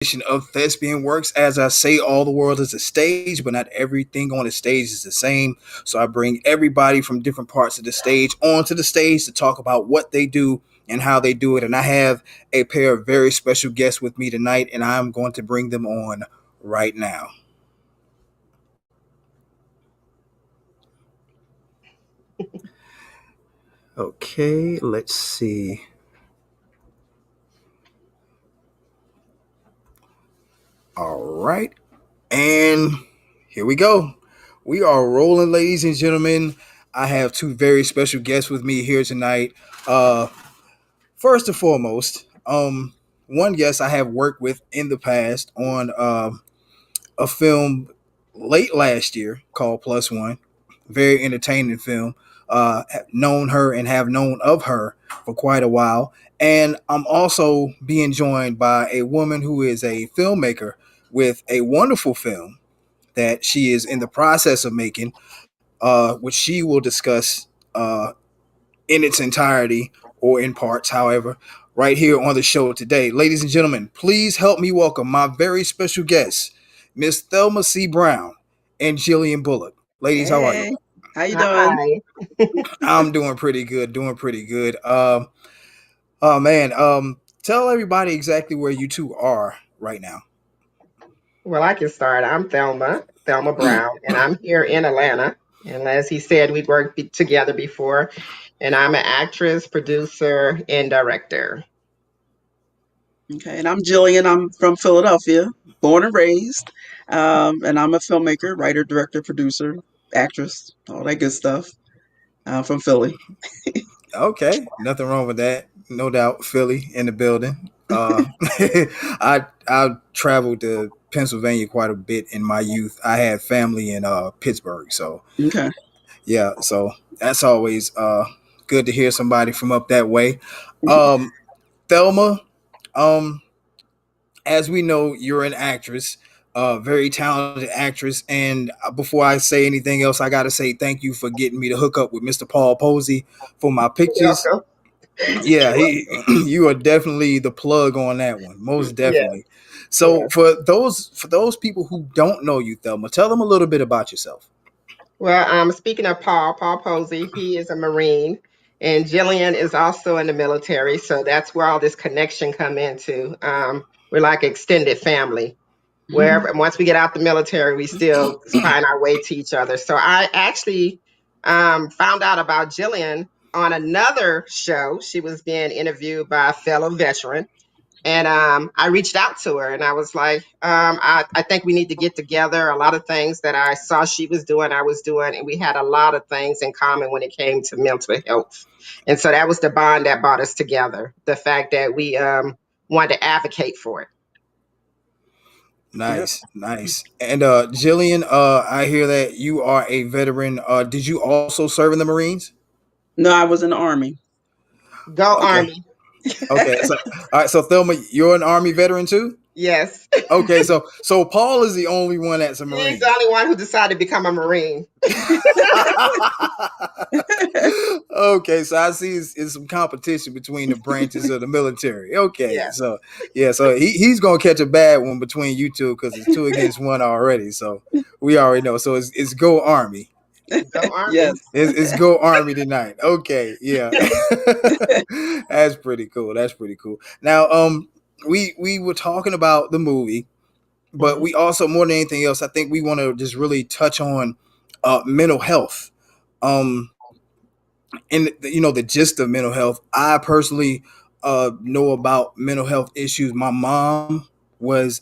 edition of Thespian Works. As I say, all the world is a stage, but not everything on the stage is the same. So I bring everybody from different parts of the stage onto the stage to talk about what they do and how they do it. And I have a pair of very special guests with me tonight, and I'm going to bring them on right now. Okay, let's see. All right. And here we go. We are rolling, ladies and gentlemen. I have two very special guests with me here tonight. First and foremost, one guest I have worked with in the past on a film late last year called Plus One. Very entertaining film. Have known her and have known of her for quite a while. And I'm also being joined by a woman who is a filmmaker with a wonderful film that she is in the process of making, which she will discuss in its entirety or in parts, however, right here on the show today. Ladies and gentlemen, please help me welcome my very special guests, Miss Thelma C. Brown and Jillian Bullock. Ladies, how are you? Hey, how you doing? Hi. I'm doing pretty good, doing pretty good. Oh man, tell everybody exactly where you two are right now. Well, I can start. I'm Thelma Brown, and I'm here in Atlanta. And as he said, we've worked together before, and I'm an actress, producer, and director. Okay, and I'm Jillian. I'm from Philadelphia, born and raised, and I'm a filmmaker, writer, director, producer, actress, all that good stuff. From Philly. Okay, nothing wrong with that. No doubt, Philly in the building. I traveled to Pennsylvania quite a bit in my youth. I had family in Pittsburgh, so Okay. yeah, so that's always good to hear somebody from up that way. Um, Thelma, um, as we know, you're an actress, very talented actress. And before I say anything else, I got to say thank you for getting me to hook up with Mr. Paul Posey for my pictures. Welcome. Yeah, you are definitely the plug on that one, most Yes, definitely. So yes. for those people who don't know you, Thelma, tell them a little bit about yourself. Well, speaking of Paul Posey, he is a Marine, and Jillian is also in the military. So that's where all this connection come into. We're like extended family. Wherever once we get out the military, we still find our way to each other. So I actually found out about Jillian on another show. She was being interviewed by a fellow veteran, and I reached out to her and I was like, I think we need to get together. A lot of things that I saw she was doing, I was doing, and we had a lot of things in common when it came to mental health. And so that was the bond that brought us together. The fact that we wanted to advocate for it. Yep. Nice, nice. And Jillian, I hear that you are a veteran. Did you also serve in the Marines? No, I was in the army. Go Okay, Army. okay. So all right, so Thelma, you're an Army veteran too. Yes. Okay, so Paul is the only one that's a He's the Marine. only one who decided to become a Marine. Okay, so I see it's some competition between the branches of the military. Okay, Yeah. so yeah, so he's gonna catch a bad one between you two because it's two against one already. So we already know. So it's go Army. Go Yes. Army. It's go Army tonight. Okay, yeah, that's pretty cool. That's pretty cool. Now, we were talking about the movie, but Mhm. we also more than anything else, I think we want to just really touch on mental health. Um, and the gist of mental health. I personally know about mental health issues. My mom was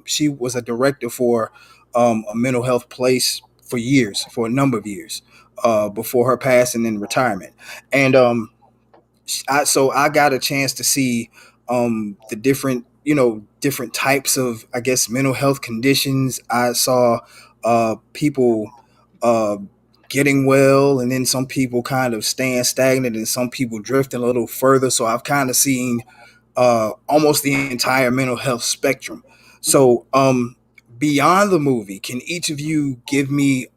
she was a director for a mental health place for years, for a number of years, before her passing in retirement. And so I got a chance to see the different types of, I guess, mental health conditions. I saw people uh, getting well, and then some people kind of staying stagnant, and some people drifting a little further. So I've kind of seen almost the entire mental health spectrum. Mhm. So beyond the movie, can each of you give me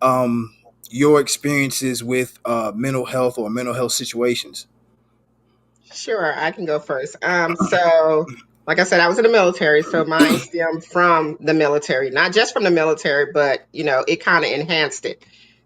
your experiences with mental health or mental health situations? Sure, I can go first. So Like I said, I was in the military, so mine stemmed from the military, not just from the military, but it kind of enhanced it.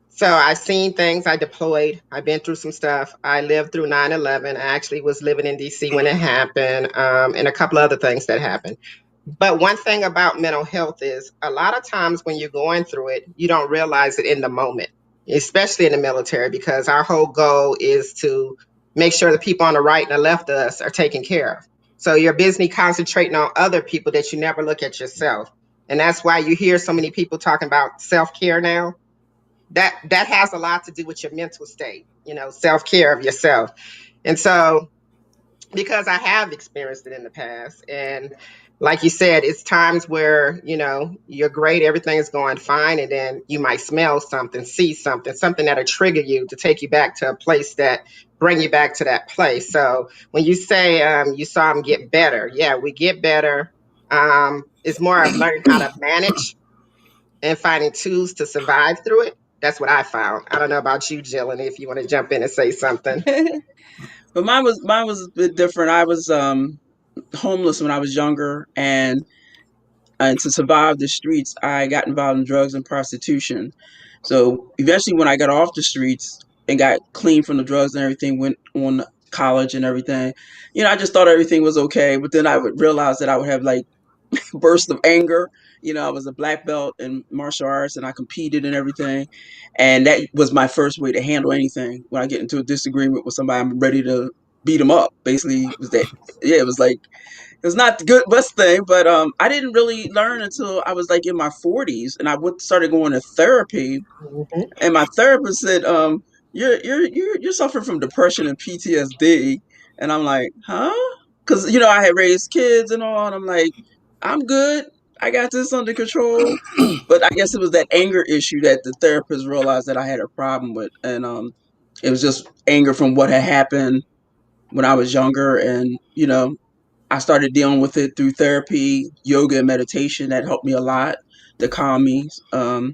So I've seen things. I deployed. I've been through some stuff. I lived through 9/11. I actually was living in DC when it happened, and a couple other things that happened. But one thing about mental health is a lot of times when you're going through it, you don't realize it in the moment, especially in the military, because our whole goal is to make sure the people on the right and the left of us are taken care of. So you're busy concentrating on other people that you never look at yourself. And that's why you hear so many people talking about self-care now. That has a lot to do with your mental state, self-care of yourself. And so because I have experienced it in the past. And like you said, it's times where, you're great, everything's going fine, and then you might smell something, see something, something that'll trigger you to take you back to a place that bring you back to that place. So when you say you saw them get better, yeah, we get better. It's more of learning how to manage and finding tools to survive through it. That's what I found. I don't know about you, Jill, and if you want to jump in and say something. But mine was a bit different. I was homeless when I was younger, and to survive the streets, I got involved in drugs and prostitution. So eventually, when I got off the streets and got clean from the drugs and everything, went on college and everything, I just thought everything was okay. But then I would realize that I would have like bursts of anger. I was a black belt in martial arts and I competed and everything. And that was my first way to handle anything. When I get into a disagreement with somebody, I'm ready to beat them up. Basically, was that, yeah, it was like, it was not the good best thing, but I didn't really learn until I was like in my 40s, and I started going to therapy. Mhm. And my therapist said, you're suffering from depression and PTSD, and I'm like, huh? Because I had raised kids and all, and I'm like, I'm good. I got this under control. But I guess it was that anger issue that the therapist realized that I had a problem with, and it was just anger from what had happened when I was younger, and I started dealing with it through therapy, yoga, and meditation. That helped me a lot to calm me. But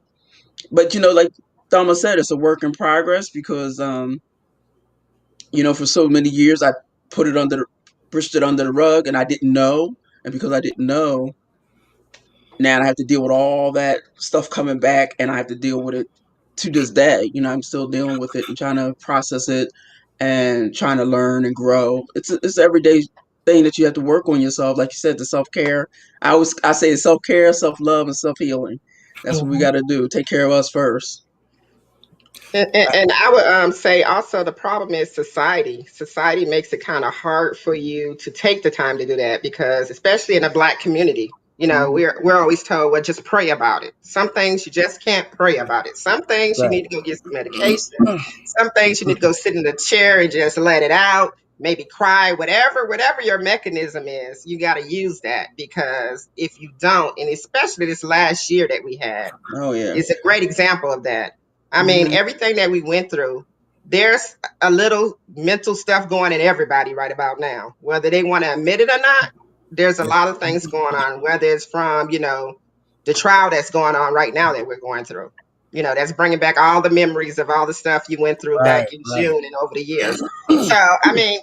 like Thelma said, it's a work in progress because for so many years I put it under, pushed it under the rug, and I didn't know. And because I didn't know, now I have to deal with all that stuff coming back, and I have to deal with it to this day. I'm still dealing with it and trying to process it and trying to learn and grow. It's an everyday thing that you have to work on yourself. Like you said, the self care. I say self care, self love, and self healing. That's what we got to do. Take care of us first. And I would say also the problem is society. Society makes it kind of hard for you to take the time to do that because, especially in a black community, Mhm. we're always told, well, just pray about it. Some things you just can't pray about it. Some things you Right. need to go get some medication. Some things you need to go sit in the chair and just let it out. Maybe cry, whatever your mechanism is, you got to use that because if you don't, and especially this last year that we had Oh yeah. is a great example of that. I mean, Hmm. everything that we went through, there's a little mental stuff going in everybody right about now. Whether they want to admit it or not, there's a Yeah. lot of things going on, whether it's from, the trial that's going on right now that we're going through. That's bringing back all the memories of all the stuff you went through Right. back in Right. June and over the years. So, I mean,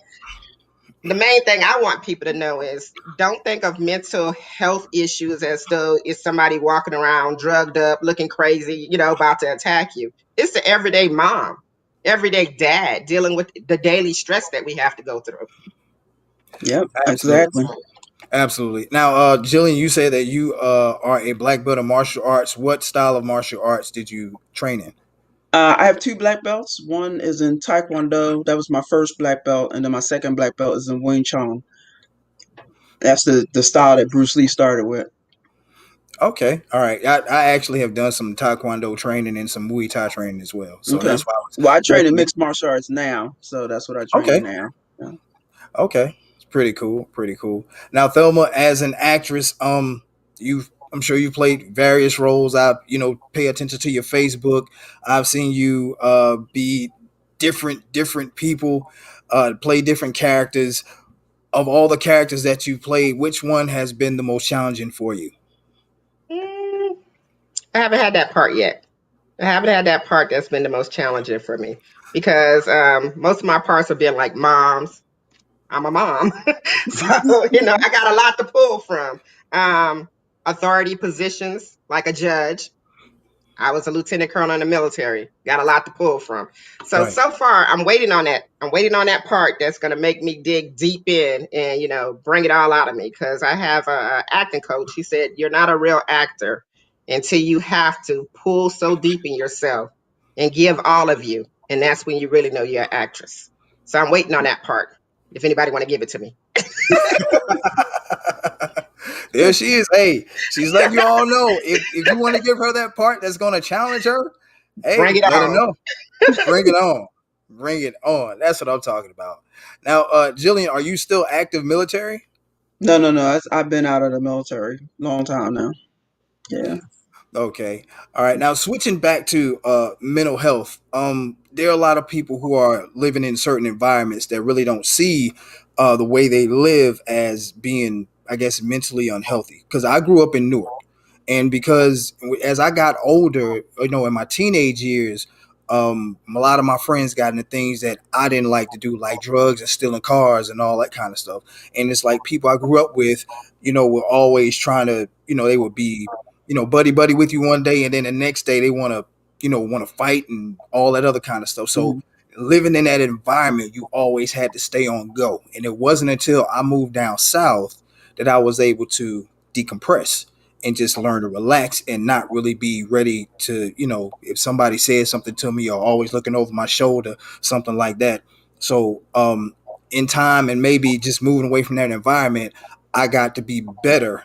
the main thing I want people to know is don't think of mental health issues as though it's somebody walking around drugged up, looking crazy, about to attack you. It's the everyday mom, everyday dad dealing with the daily stress that we have to go through. Yep. Absolutely. Exactly. Absolutely. Now, Jillian, you say that you are a black belt in martial arts. What style of martial arts did you train in? I have two black belts. One is in Taekwondo. That was my first black belt, and then my second black belt is in Wing Chun. That's the style that Bruce Lee started with. Okay. All right. I actually have done some Taekwondo training and some Muay Thai training as well. So Okay. that's why I was Well, I train in definitely mixed martial arts now, so that's what I train in okay. now. Yeah. Okay, it's pretty cool. Pretty cool. Now, Thelma, as an actress, you I'm sure you played various roles. I pay attention to your Facebook. I've seen you be different people, play different characters. Of all the characters that you played, which one has been the most challenging for you? Mm, I haven't had that part yet. I haven't had that part that's been the most challenging for me because most of my parts have been like moms. I'm a mom. So, I got a lot to pull from. Um, Authority positions like a judge. I was a lieutenant colonel in the military. Got a lot to pull from. So Right. so far, I'm waiting on that. I'm waiting on that part that's going to make me dig deep in and bring it all out of me. Because I have a acting coach. He said you're not a real actor until you have to pull so deep in yourself and give all of you, and that's when you really know you're an actress. So I'm waiting on that part. If anybody want to give it to me, There she is. Hey, she's letting you all know if you want to give her that part that's going to challenge her, bring hey, it let her on. know. Bring it on. Bring it on. That's what I'm talking about. Now, Jillian, are you still active military? No, no, no. I've been out of the military long time now. Yeah. Okay. All right. Now switching back to mental health. There are a lot of people who are living in certain environments that really don't see the way they live as being, I guess, mentally unhealthy. Because I grew up in Newark, and because as I got older, in my teenage years, a lot of my friends got into things that I didn't like to do, like drugs and stealing cars and all that kind of stuff. And it's like people I grew up with, were always trying to, they would be buddy buddy with you one day, and then the next day they want to fight and all that other kind of stuff. So Mhm. living in that environment, you always had to stay on go. And it wasn't until I moved down south that I was able to decompress and just learn to relax and not really be ready to, if somebody says something to me or always looking over my shoulder, something like that. So in time and maybe just moving away from that environment, I got to be better,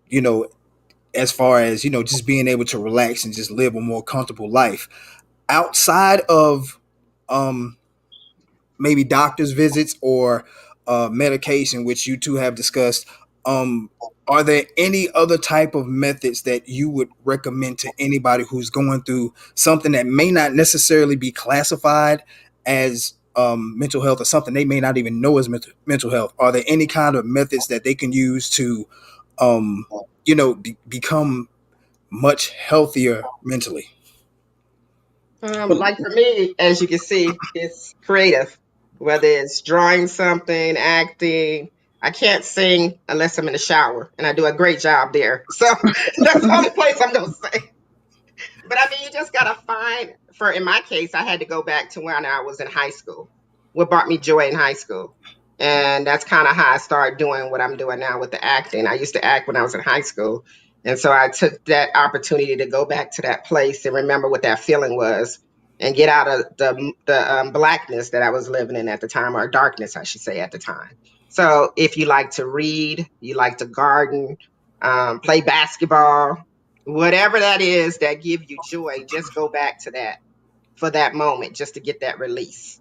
you know, as far as just being able to relax and just live a more comfortable life outside of um maybe doctor's visits or medication, which you two have discussed. Are there any other type of methods that you would recommend to anybody who's going through something that may not necessarily be classified as mental health, or something they may not even know as mental health? Are there any kind of methods that they can use to um, become much healthier mentally? Well, Like for me, as you can see, it's creative. Whether it's drawing something, acting. I can't sing unless I'm in the shower, and I do a great job there. So that's the only place I'm gonna say. But I mean, you just gotta find. In my case, I had to go back to when I was in high school. What brought me joy in high school, and that's kind of how I started doing what I'm doing now with the acting. I used to act when I was in high school, and so I took that opportunity to go back to that place and remember what that feeling was, and get out of the blackness that I was living in at the time, or darkness, I should say, at the time. So if you like to read, you like to garden, play basketball, whatever that is that give you joy, just go back to that for that moment, just to get that release.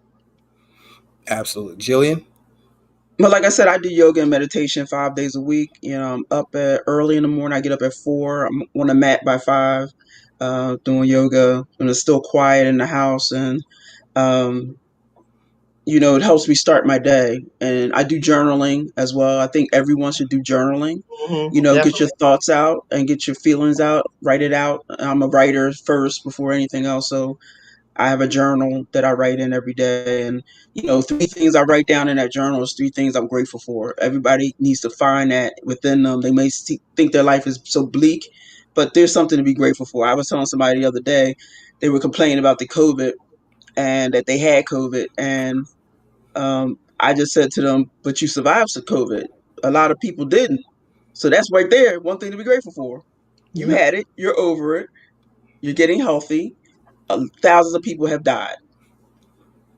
Absolutely. Jillian? but like I said, I do yoga and meditation 5 days a week. I'm up at early in the morning. I get up at 4. I'm on a mat by 5, doing yoga, and it's still quiet in the house. And um, it helps me start my day. And I do journaling as well. I think everyone should do journaling. Get your Definitely. thoughts out and get your feelings out, write it out. I'm a writer first before anything else. So I have a journal that I write in every day. And, 3 things I write down in that journal is 3 things I'm grateful for. Everybody needs to find that within them. They may think their life is so bleak, but there's something to be grateful for. I was telling somebody the other day, they were complaining about the COVID and that they had COVID. And I just said to them, but you survived the COVID. A lot of people didn't. So that's right there, one thing to be grateful for. You Yep. had it, you're over it, you're getting healthy. Thousands of people have died.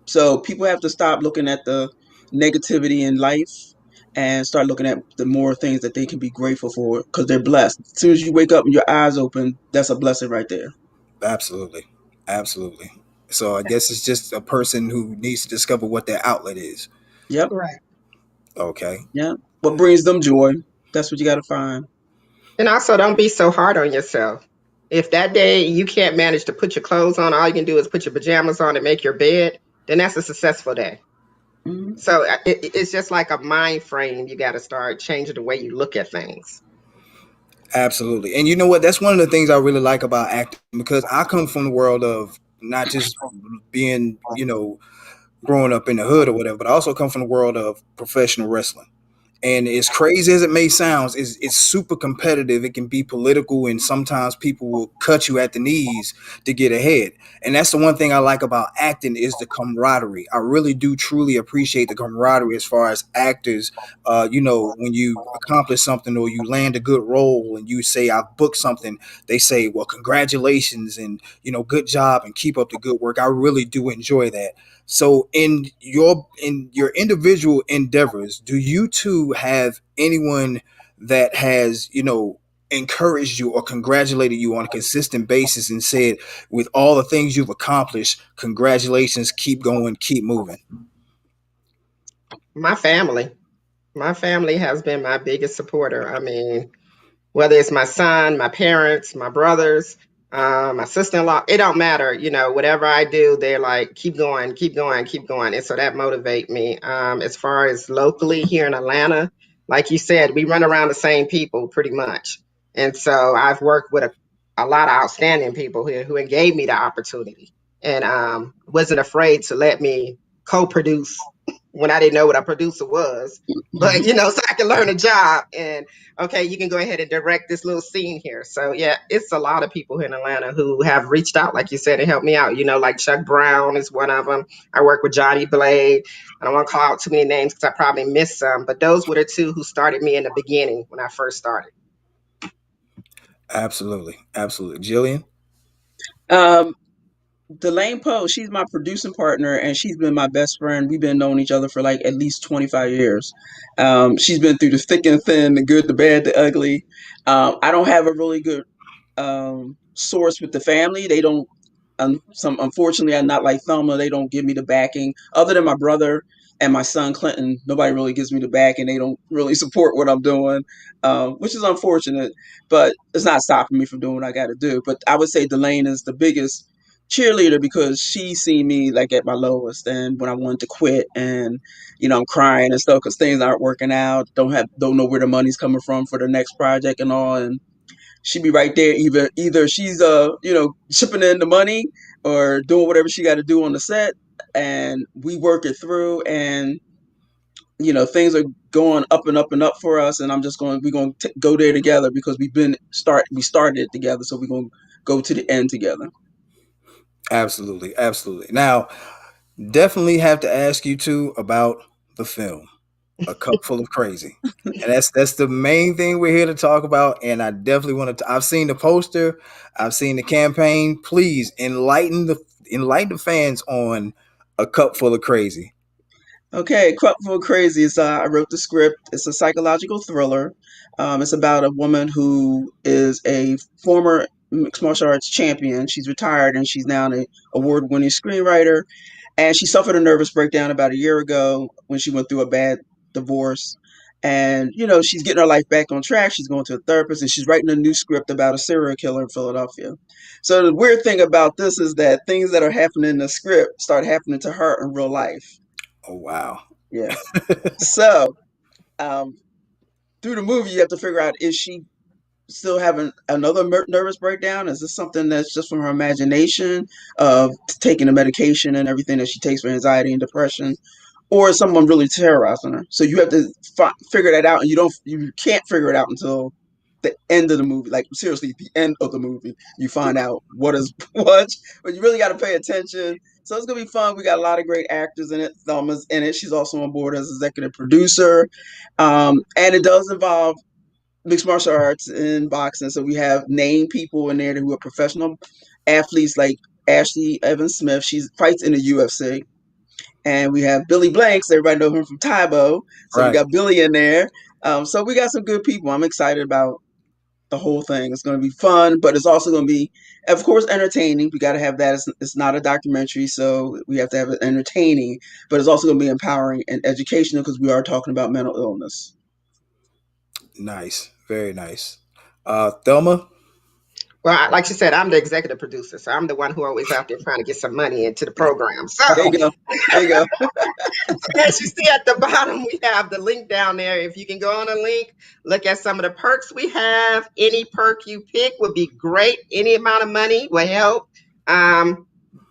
So people have to stop looking at the negativity in life and start looking at the more things that they can be grateful for because they're blessed. As soon as you wake up and your eyes open, that's a blessing right there. Absolutely. Absolutely. So I guess it's just a person who needs to discover what their outlet is. Yep. Right. Okay. Yep. What brings them joy? That's what you got to find. And also, don't be so hard on yourself. If that day you can't manage to put your clothes on, all you can do is put your pajamas on and make your bed, then that's a successful day. Mhm. So it's just like a mind frame. You got to start changing the way you look at things. Absolutely. And you know what? That's one of the things I really like about acting, because I come from the world of not just being, growing up in the hood or whatever, but I also come from the world of professional wrestling. And as crazy as it may sound, it's super competitive. It can be political, and sometimes people will cut you at the knees to get ahead. And that's the one thing I like about acting is the camaraderie. I really do truly appreciate the camaraderie as far as actors. When you accomplish something or you land a good role and you say I've booked something, they say, "Well, congratulations," and good job and keep up the good work. I really do enjoy that. So in your individual endeavors, do you two have anyone that has, encouraged you or congratulated you on a consistent basis and said, with all the things you've accomplished, congratulations, keep going, keep moving? My family. My family has been my biggest supporter. I mean, whether it's my son, my parents, my brothers, my sister-in-law, it don't matter. Whatever I do, they're like, keep going, keep going, keep going. And so that motivate me. As far as locally here in Atlanta, like you said, we run around the same people pretty much. And so I've worked with a lot of outstanding people here who gave me the opportunity and wasn't afraid to let me co-produce when I didn't know what a producer was. But, so I can learn a job and okay, you can go ahead and direct this little scene here. So yeah, it's a lot of people here in Atlanta who have reached out, like you said, and helped me out. Like Chuck Brown is one of them. I work with Johnny Blade. I don't want to call out too many names because I probably missed some, but those were the two who started me in the beginning when I first started. Absolutely, absolutely, Jillian. Um, Delane Poe, she's my producing partner, and she's been my best friend. We've been knowing each other for like at least 25 years. She's been through the thick and thin, the good, the bad, the ugly. I don't have a really good source with the family. They don't. Unfortunately, I'm not like Thelma. They don't give me the backing, other than my brother and my son Clinton. Nobody really gives me the backing. They don't really support what I'm doing, which is unfortunate. But it's not stopping me from doing what I got to do. But I would say Delane is the biggest cheerleader because she seen me like at my lowest and when I wanted to quit, and I'm crying and stuff because things aren't working out. Don't know where the money's coming from for the next project and all, and she be right there. Either she's shipping in the money or doing whatever she got to do on the set, and we work it through. And things are going up and up and up for us. And we're going to go there together because we started it together, so we're going to go to the end together. Absolutely, absolutely. Now, definitely have to ask you two about the film, A Cup Full of Crazy. And that's the main thing we're here to talk about. And I definitely want to. I've seen the poster, I've seen the campaign. Please enlighten the fans on A Cup Full of Crazy. Okay, Crop for Crazy is I wrote the script. It's a psychological thriller. It's about a woman who is a former mixed martial arts champion. She's retired and she's now an award-winning screenwriter. And she suffered a nervous breakdown about a year ago when she went through a bad divorce. And she's getting her life back on track. She's going to a therapist and she's writing a new script about a serial killer in Philadelphia. So the weird thing about this is that things that are happening in the script start happening to her in real life. Oh wow. Yeah. So, um, through the movie, you have to figure out, is she still having another nervous breakdown? Is this something that's just from her imagination of taking the medication and everything that she takes for anxiety and depression? Or is someone really terrorizing her? So you have to figure that out, and you can't figure it out until the end of the movie. Like seriously, the end of the movie, you find out what is what. But you really got to pay attention. So it's gonna be fun. We got a lot of great actors in it. Thelma's in it. She's also on board as executive producer, and it does involve mixed martial arts and boxing. So we have named people in there who are professional athletes, like Ashley Evans Smith. She fights in the UFC. And we have Billy Blanks. Everybody know him from Tybo. So we Right. got Billy in there. So we got some good people. I'm excited about the whole thing. It's going to be fun, but it's also going to be, of course, entertaining. We got to have that. It's not a documentary, so we have to have it entertaining, but it's also going to be empowering and educational because we are talking about mental illness. Nice. Very nice. Thelma. Well, like she said, I'm the executive producer, so I'm the one who always out there trying to get some money into the program. There So you go. There you go. as you see at the bottom, we have the link down there. If you can go on a link, look at some of the perks we have. Any perk you pick would be great. Any amount of money will help.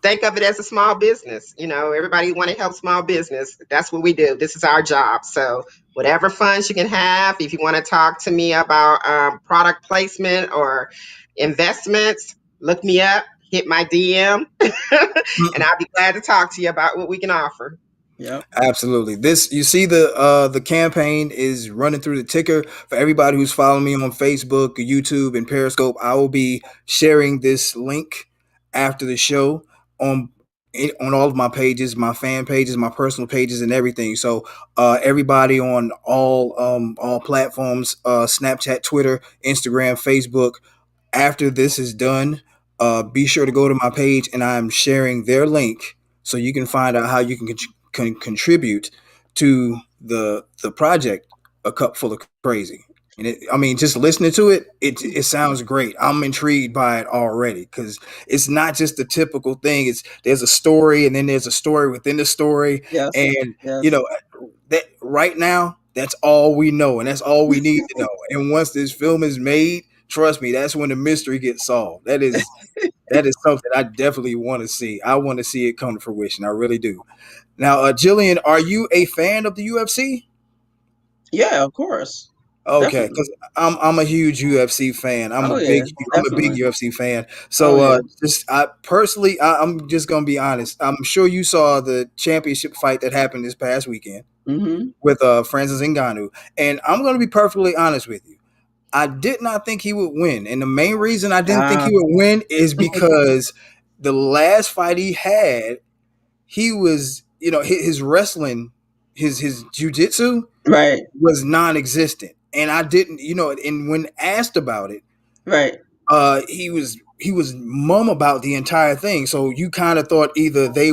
think of it as a small business. You know, everybody want to help small business. That's what we do. This is our job. So whatever funds you can have, if you want to talk to me about product placement or investments, look me up, hit my DM, and I'll be glad to talk to you about what we can offer. Yep. Absolutely. This you see the campaign is running through the ticker for everybody who's following me on Facebook, YouTube, and Periscope. I will be sharing this link after the show on on all of my pages, my fan pages, my personal pages, and everything. So everybody on all platforms, Snapchat, Twitter, Instagram, Facebook, after this is done, be sure to go to my page and I'm sharing their link so you can find out how you can contribute to the project. A cup full of crazy, and I mean, just listening to it, it sounds great. I'm intrigued by it already because it's not just the typical thing. It's there's a story, and then there's a story within the story, Yes. and you Yes. know that right now that's all we know, and that's all we need to know. And once this film is made, trust me, that's when the mystery gets solved. That is something I definitely want to see. I want to see it come to fruition. I really do. Now, Jillian, are you a fan of the UFC? Yeah, of course. Okay, Definitely. because I'm a huge UFC fan. Oh yeah, I'm a big definitely. UFC fan. Oh So yeah. just I personally, I'm just gonna be honest. I'm sure you saw the championship fight that happened this past weekend Mm-hmm. with Francis Ngannou, and I'm gonna be perfectly honest with you. I did not think he would win. And the main reason I didn't think Ah, he would win is because the last fight he had, he was, his wrestling, his jujitsu right, was non-existent. And I didn't, and when asked about it, right. he was mum about the entire thing. So you kind of thought either they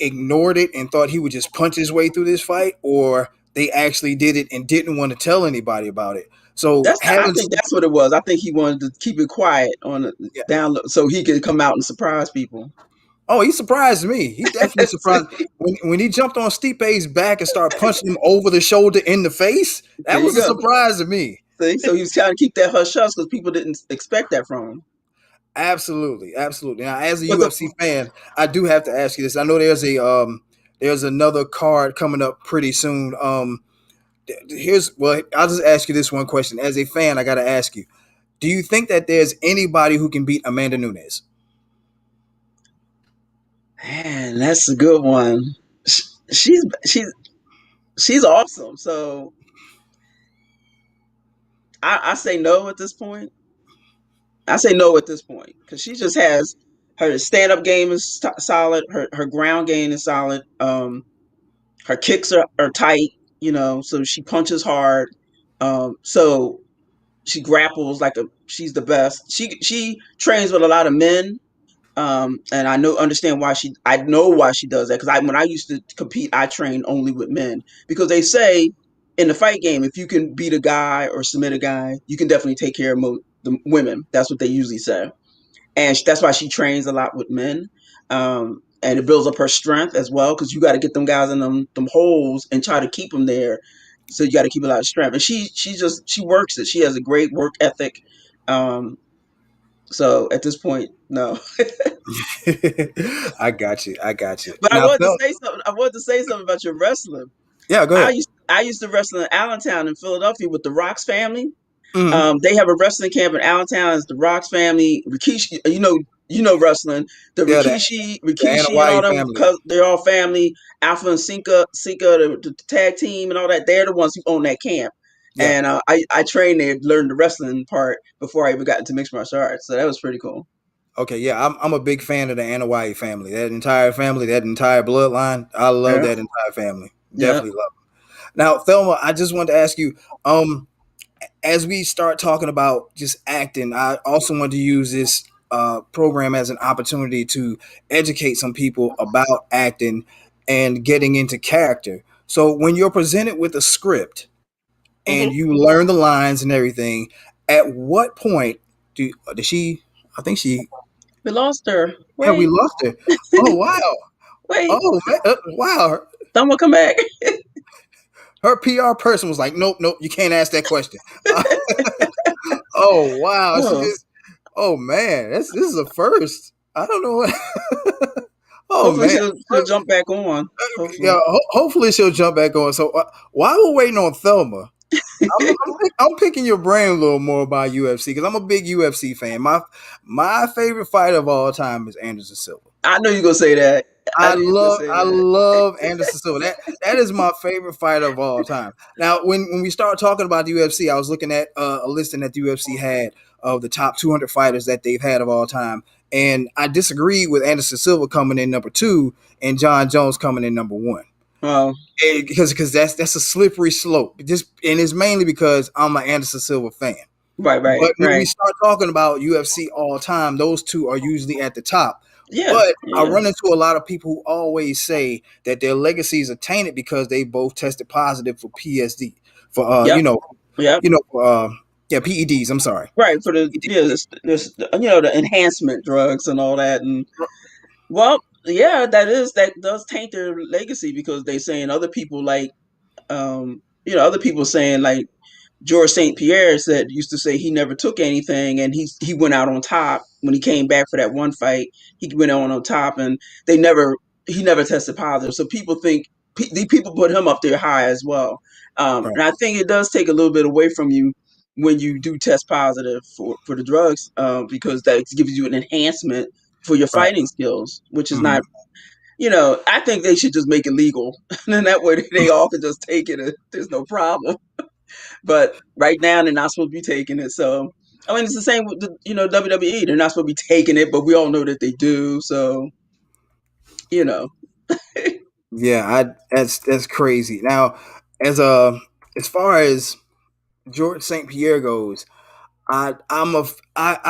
ignored it and thought he would just punch his way through this fight, or they actually did it and didn't want to tell anybody about it. So I having think that's what it was. I think he wanted to keep it quiet on the down low so he could come out and surprise people. Oh, he surprised me. He definitely surprised when he jumped on Stipe's back and started punching him over the shoulder in the face. There That you was a go. surprise to me. See, so he was trying to keep that hush hush because people didn't expect that from him. Absolutely, absolutely. Now, as a But the UFC fan, I do have to ask you this. I know there's another card coming up pretty soon. I'll just ask you this one question. As a fan, I got to ask you: do you think that there's anybody who can beat Amanda Nunes? man, that's a good one. Sh- She's she's she's awesome. So I say no at this point. I say no at this point because she just has her stand up game is solid. Her ground game is solid. Her kicks are tight. So she punches hard. So she grapples like a she's the best. She trains with a lot of men. And I know why she does that because when I used to compete, I trained only with men because they say in the fight game, if you can beat a guy or submit a guy, you can definitely take care of the women. That's what they usually say, and that's why she trains a lot with men. And it builds up her strength as well because you got to get them guys in them holes and try to keep them there. So you got to keep a lot of strength. And she works it. She has a great work ethic. Um, so at this point, no. I got you. I got you. But I Now, wanted to Phil, say something. I wanted to say something about your wrestling. yeah, go ahead. I used to wrestle in Allentown in Philadelphia with the Rocks family. Hmm. They have a wrestling camp in Allentown. It's the Rocks family. Rikishi, you know wrestling. The Yeah, the Rikishi, and all Anawai them. family. Cause they're all family. Alpha and Sinka, the tag team and all that. They're the ones who own that camp. Yeah. And I trained there, learned the wrestling part before I even got into mixed martial arts. So that was pretty cool. Okay. Yeah, I'm a big fan of the Anawai family. That entire family, that entire bloodline. I love Yeah, that entire family. yeah. Definitely love. Now, Thelma, I just wanted to ask you, as we start talking about just acting, I also want to use this program as an opportunity to educate some people about acting and getting into character. So when you're presented with a script and Hmm. you learn the lines and everything, at what point did she? I think she. We lost her. Yeah, we Wait, lost her. Oh wow! wait. Oh man, wow! Someone come back. Her PR person was like, "Nope, nope, you can't ask that question." Oh wow! She Oh, just. Oh man, this is a first. I don't know what. Oh Hopefully man. she'll jump back on. Yeah, Hopefully. hopefully she'll jump back on. So while we're waiting on Thelma, I'm picking your brain a little more about UFC because I'm a big UFC fan. My favorite fighter of all time is Anderson Silva. I know you're gonna say that. I knew you was gonna say I that. love Anderson Silva. That is my favorite fighter of all time. Now, when we start talking about the UFC, I was looking at a listing that the UFC had of the top 200 fighters that they've had of all time, and I disagree with Anderson Silva coming in number two and John Jones coming in number one. Well, Because that's a slippery slope. Just and it's mainly because I'm an Anderson Silva fan. right, But when we right. start talking about UFC all time, those two are usually at the top. Yeah, But I yeah. run into a lot of people who always say that their legacies are tainted because they both tested positive for PSD for Yep, yep. yeah, PEDs. I'm sorry. Right, for the PEDs. yeah, this the enhancement drugs and all that, and well, yeah, that does taint their legacy because they saying other people like other people saying like George St. Pierre said used to say he never took anything and he went out on top when he came back for that one fight. He went on top and they never he never tested positive. So people think these people put him up there high as well. Right. And I think it does take a little bit away from you when you do test positive for the drugs because that gives you an enhancement for your Right. fighting skills, which is Mhm. not. I think they should just make it legal, and then that way they all can just take it. There's no problem. But right now they're not supposed to be taking it. So I mean, it's the same with WWE. They're not supposed to be taking it, but we all know that they do. So you know, Yeah, that's crazy. Now, as as far as George St. Pierre goes, I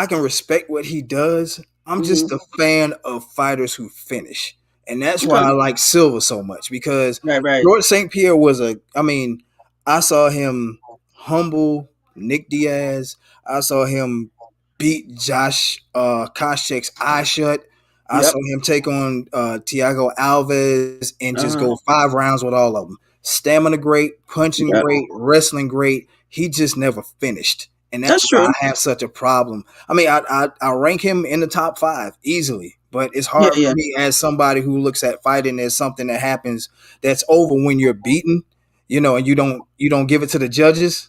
can respect what he does. I'm hmm just a fan of fighters who finish. And that's why okay, I like Silva so much because right, George St. Pierre was I mean, I saw him humble Nick Diaz. I saw him beat Josh Koscheck's eye shut. I yep, saw him take on Tiago Alves and just uh-huh, go 5 rounds with all of them. Stamina great, punching yep. great, wrestling great. He just never finished. And that's That's why true. I have such a problem. I mean, I rank him in the top five easily, but it's Yeah, hard for yeah. me as somebody who looks at fighting as something that happens that's over when you're beaten, and you don't give it to the judges.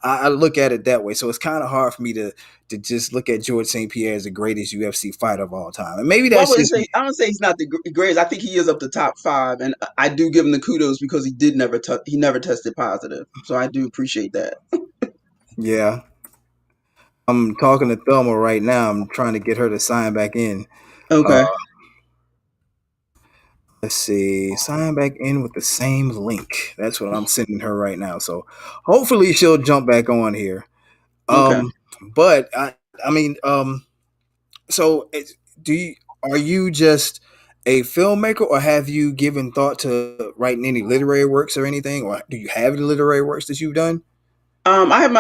I look at it that way. So it's kind of hard for me to just look at George St. Pierre as the greatest UFC fighter of all time. And maybe Well, that's just me. I would say he's not the greatest. I think he is up the top five, and I do give him the kudos because he never tested positive. So I do appreciate that. Yeah. I'm talking to Thelma right now. I'm trying to get her to sign back in. Uh, Okay, let's see. Sign back in with the same link. That's what I'm sending her right now. So hopefully she'll jump back on here. okay. Um, but I mean, so do you are you just a filmmaker, or have you given thought to writing any literary works or anything, or do you have any literary works that you've done? I have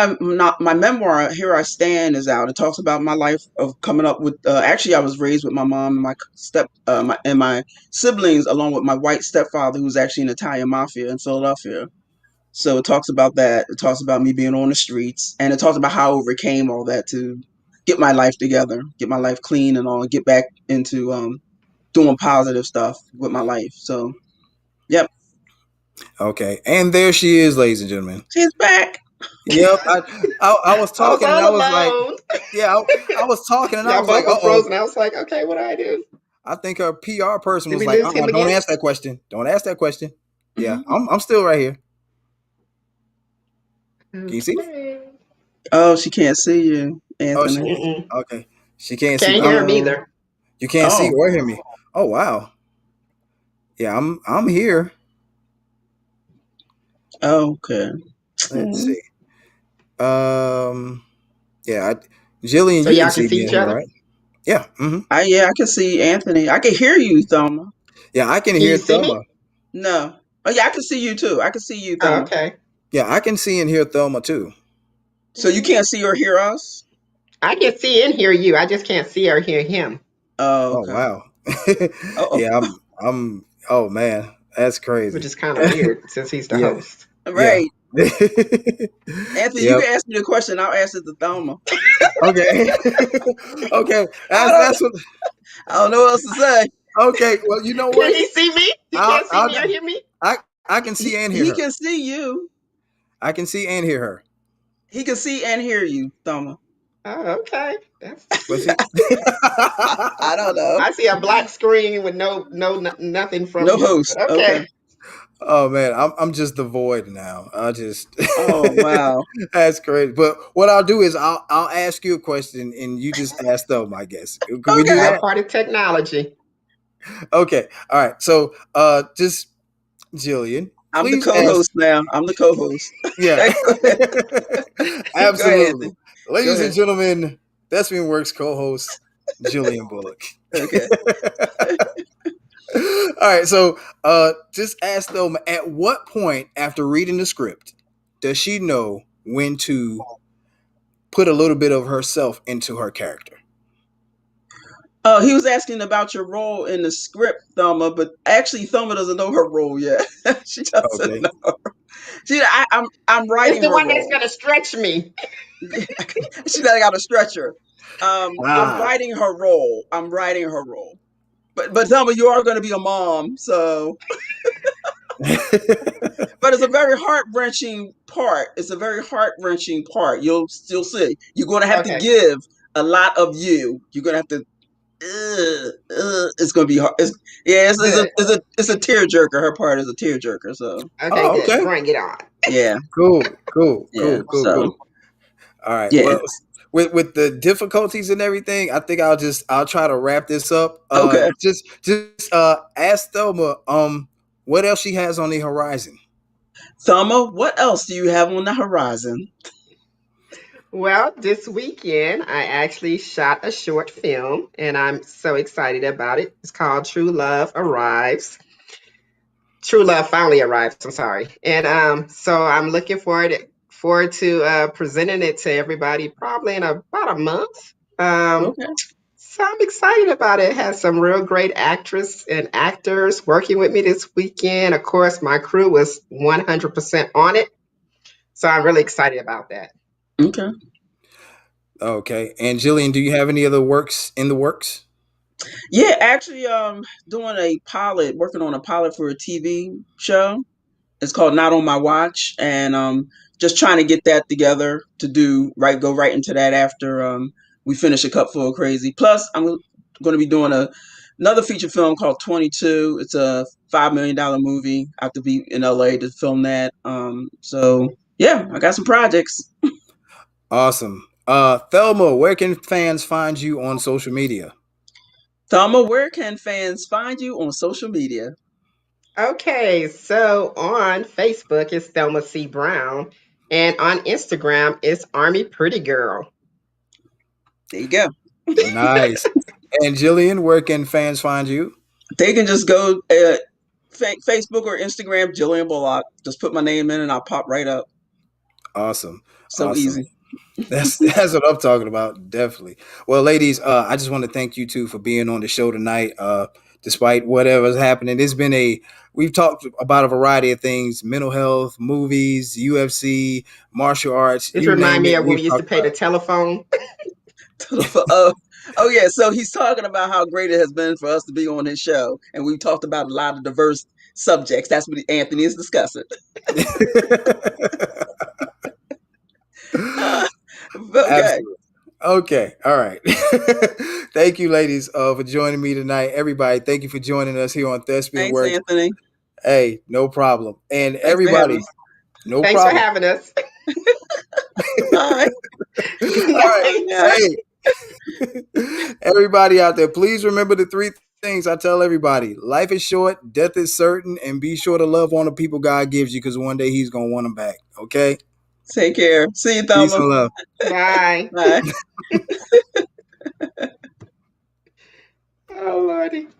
my memoir "Here I Stand" is out. It talks about my life of coming up with. Actually, I was raised with my mom and my siblings, along with my white stepfather, who's actually in Italian mafia in Philadelphia. So it talks about that. It talks about me being on the streets, and it talks about how I overcame all that to get my life together, get my life clean, and all, and get back into doing positive stuff with my life. So, yep, Okay, and there she is, ladies and gentlemen. she's back. Yep, I was I was talking and I all was like, alone. yeah, I was talking and I Y'all was like, both were oh. frozen. I was like, okay, what do I do? I think her PR person Did was we like, lose him don't again? ask that question. Don't ask that question. Yeah, Mhm. I'm still right here. Can you see me? Okay. Oh, she can't see you, Oh, Anthony. Mm-mm. okay. She can't see. Can't hear him Oh, either. You can't see oh, or hear me. Oh wow. Yeah, I'm here. okay. Let's Mhm. see. Um, yeah, Jillian, So you can y'all can see see me in each here, other? right? Yeah. Yeah, I can see Anthony. I can hear you, Thelma. Yeah, I can Can you hear see me? Thelma. No. Oh, yeah, I can see you too. I can see you, Oh, Thelma. okay. Yeah, I can see and hear Thelma too. So you can't see or hear us? I can see and hear you. I just can't see or hear him, Oh, Oh okay. wow. Oh, Yeah, I'm. Oh man, that's which crazy. is kind of weird since he's the Yeah. host. all Yeah. right. Anthony, you Yep. can ask me the question. I'll ask it to Thelma. Okay. Okay. I That's what. I don't know what else to say. Okay. Well, you know Can what? he see me? He I'll, can't see I'll, me or hear me? I can see and hear He her. can see you. I can see and hear her. He can see and hear you, Thelma. Oh, okay. That's But see, I don't know. I see a black screen with nothing from No you. host. But Okay. okay. oh man, I'm just the void now. I just Oh wow. that's crazy. But what I'll do is I'll ask you a question and you just ask them. I guess can we do Okay. All that? part of technology. Okay. All right. So just Jillian, I'm the please ask. co-host now. I'm the co-host. Yeah, Okay, go ahead. Go ahead, absolutely. Anthony. Go Ladies and ahead. gentlemen, Thespian Works co-host Jillian Bullock. Okay. All right, so just ask them at what point after reading the script does she know when to put a little bit of herself into her character? Oh, he was asking about your role in the script, Thelma, but actually Thelma doesn't know her role yet. She doesn't Okay. know. I'm It's writing the her one that's role. gonna stretch me. She got a stretcher. I'm Ah. writing her role. I'm writing her role. But Thelma, you are going to be a mom, so but it's a very heart wrenching part. It's a very heart wrenching part. You'll still see. You're going to have to Okay. give a lot of you. You're going to have to. It's going to be hard. Yeah, Good. it's a tearjerker. Her part is a tearjerker. So Okay, oh, good. okay. Bring it on. yeah, Cool, cool, yeah. cool, cool, So cool. All right. yeah. Well, with the difficulties and everything, I think I'll try to wrap this up. Okay, Just ask Thelma what else she has on the horizon. Thelma, what else do you have on the horizon? Well, this weekend I actually shot a short film and I'm so excited about it. It's called True Love Arrives. True Love Finally Arrives, I'm sorry. And so I'm looking forward to presenting it to everybody probably in about a month. Um Okay, so I'm excited about it. It has some real great actors and actors working with me this weekend. Of course, my crew was 100% on it. So I'm really excited about that. okay. Okay. And Jillian, do you have any other works in the works? Yeah, actually, doing a pilot, working on a pilot for a TV show. It's called Not on My Watch, and just trying to get that together to do right, go right into that after we finish a cup full of crazy. Plus, I'm going to be doing another feature film called 22. It's a $5 million movie. I have to be in LA to film that. So yeah, I got some projects. Awesome. Thelma, where can fans find you on social media? Thelma, where can fans find you on social media? Okay, so on Facebook it's Thelma C. Brown, and on Instagram it's Army Pretty Girl. There you go. Nice. And Jillian, where can fans find you? They can just go Facebook or Instagram, Jillian Bullock. Just put my name in and I'll pop right up. Awesome. So Awesome. easy. That's what I'm talking about. Definitely. Well, ladies, I just want to thank you two for being on the show tonight. Despite whatever's happening, it's been a we've talked about a variety of things: mental health, movies, UFC, martial arts, This you remind name me it. of when we We've used to talked pay about the telephone. oh, oh yeah. So he's talking about how great it has been for us to be on his show, and we talked about a lot of diverse subjects. That's what Anthony is discussing. it. Okay. Absolutely. Okay. All right. Thank you, ladies, for joining me tonight. Everybody, thank you for joining us here on Thespian Thanks, Works. Anthony. Hey, no problem. And Thanks for having everybody, us. no Thanks for problem. having us. Bye. Good All right. night. Yeah. Hey, everybody out there, please remember the three things I tell everybody: life is short, death is certain, and be sure to love on the people God gives you because one day He's gonna want them back. Okay. Take care. See you, Peace Thelma. and love. Bye. Bye. Oh Lordy.